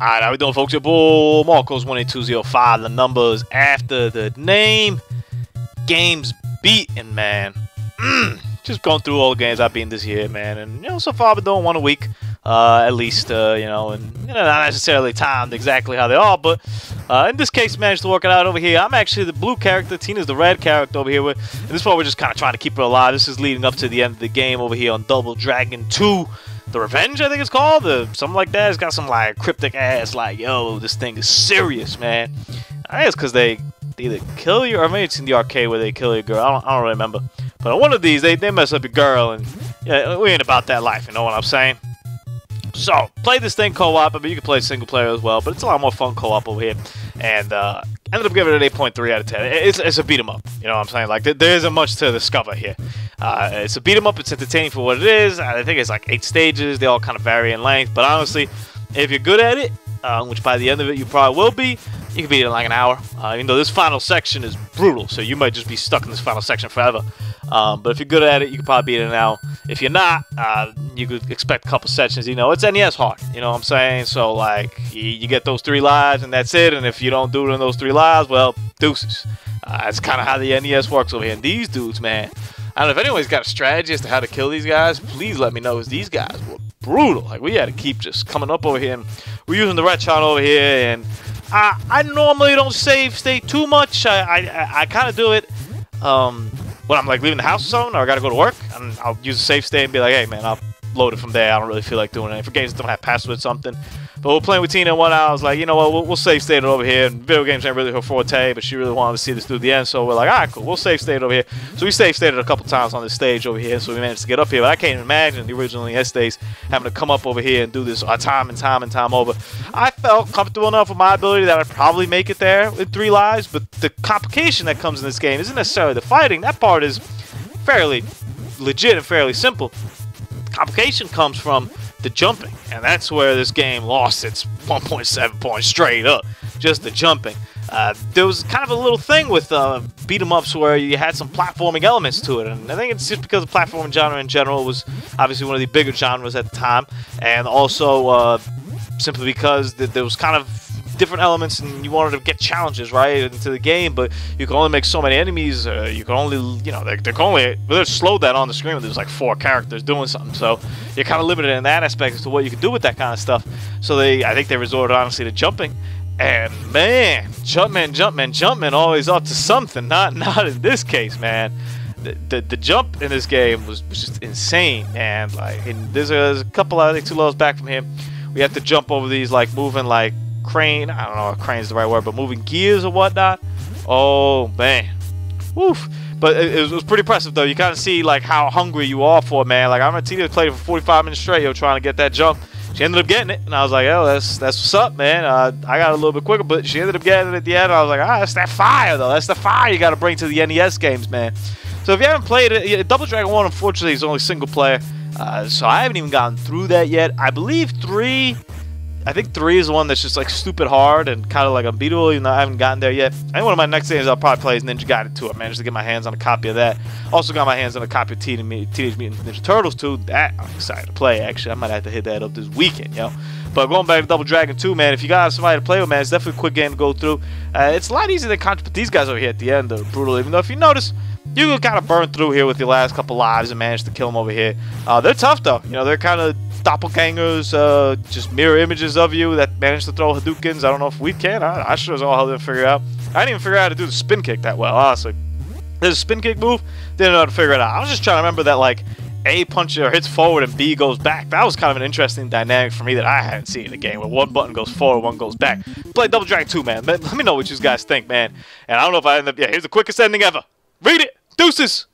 Alright, how we doing, folks? Your boy Marcos 18205. The numbers after the name. Games beaten, man. Just going through all the games I've beaten this year, man. And, you know, so far I've been doing one a week. At least, you know, and, you know, not necessarily timed exactly how they are, but in this case, managed to work it out over here. I'm actually the blue character. Tina's the red character over here. And this part, we're just kind of trying to keep her alive. This is leading up to the end of the game over here on Double Dragon 2. The Revenge, I think it's called, something like that. It's got some like cryptic ass, like, yo, this thing is serious, man. I think it's because they either kill you, or maybe it's in the arcade where they kill your girl. I don't really remember. But on one of these, they mess up your girl, and yeah, we ain't about that life. You know what I'm saying? So play this thing co-op. I mean, you can play single player as well, but it's a lot more fun co-op over here. And ended up giving it an 8.3 out of 10. It's a beat 'em up. You know what I'm saying? Like there isn't much to discover here. It's a beat 'em up. It's entertaining for what it is. I think it's like 8 stages. They all kind of vary in length. But honestly, if you're good at it, which by the end of it you probably will be, you can beat it in like an hour. Even though this final section is brutal, so you might just be stuck in this final section forever. But if you're good at it, you can probably beat it in an hour. If you're not, you could expect a couple sessions. You know, it's NES hard. You know what I'm saying? So like, you get those 3 lives and that's it. And if you don't do it in those 3 lives, well, deuces. That's kind of how the NES works over here. And these dudes, man, I don't know if anyone's got a strategy as to how to kill these guys. Please let me know, because these guys were brutal. Like, we had to keep just coming up over here. And we're using the red shot over here. And I normally don't save state too much. I kind of do it when I'm like leaving the house or something, or I gotta go to work, and I'll use a save state and be like, hey man, I'll load it from there. I don't really feel like doing it. For games that don't have passwords or something. But we're playing with Tina one hour. I was like, you know what, we'll save state it over here. And video games ain't really her forte, but she really wanted to see this through the end. So we're like, alright, cool, we'll save state over here. So we save stated a couple times on this stage over here, so we managed to get up here. But I can't even imagine the original NES days having to come up over here and do this time and time over. I felt comfortable enough with my ability that I'd probably make it there with 3 lives, but the complication that comes in this game isn't necessarily the fighting. That part is fairly legit and fairly simple. Complication comes from the jumping, and that's where this game lost its 1.7 points straight up. Just the jumping. There was kind of a little thing with beat 'em ups where you had some platforming elements to it, and I think it's just because the platforming genre in general was obviously one of the bigger genres at the time, and also simply because there was kind of different elements, and you wanted to get challenges right into the game, but you can only make so many enemies. You can only, you know, they can only, they slowed that on the screen when there's like 4 characters doing something, so you're kind of limited in that aspect as to what you can do with that kind of stuff. So I think they resorted honestly to jumping, and man, Jumpman always up to something. Not in this case, man. The jump in this game was just insane, and like, there's a couple, I think 2 levels back from here, we have to jump over these like moving like crane, I don't know if crane's the right word, but moving gears or whatnot. Oh man, woof. But it was pretty impressive though. You kind of see like how hungry you are for it, man. Like I remember Tina played it for 45 minutes straight, yo, trying to get that jump. She ended up getting it, and I was like, oh, that's what's up, man. I got a little bit quicker, but she ended up getting it at the end. I was like, that's that fire though. That's the fire you got to bring to the NES games, man. So if you haven't played it, Double Dragon 1 unfortunately is only single player, so I haven't even gotten through that yet. I believe 3. I think 3 is the one that's just like stupid hard and kind of like unbeatable, even though I haven't gotten there yet. I think one of my next games I'll probably play is Ninja Gaiden 2. I managed to get my hands on a copy of that. Also got my hands on a copy of Teenage Mutant Ninja Turtles 2. That I'm excited to play, actually. I might have to hit that up this weekend, yo. But going back to Double Dragon 2, man, if you got somebody to play with, man, it's definitely a quick game to go through. It's a lot easier than Contra, but these guys over here at the end are brutal. Even though if you notice, you can kind of burn through here with your last couple lives and manage to kill them over here. They're tough, though. You know, they're kind of doppelgangers, just mirror images of you that manage to throw Hadoukens. I don't know if we can. I sure as all hell didn't figure it out. I didn't even figure out how to do the spin kick that well, honestly. There's a spin kick move, didn't know how to figure it out. I was just trying to remember that, like, A punches or hits forward and B goes back. That was kind of an interesting dynamic for me that I hadn't seen in the game, where one button goes forward, one goes back. Play Double Dragon 2, man. Let me know what you guys think, man. And I don't know if I end up... Yeah, here's the quickest ending ever. Read it. Deuces.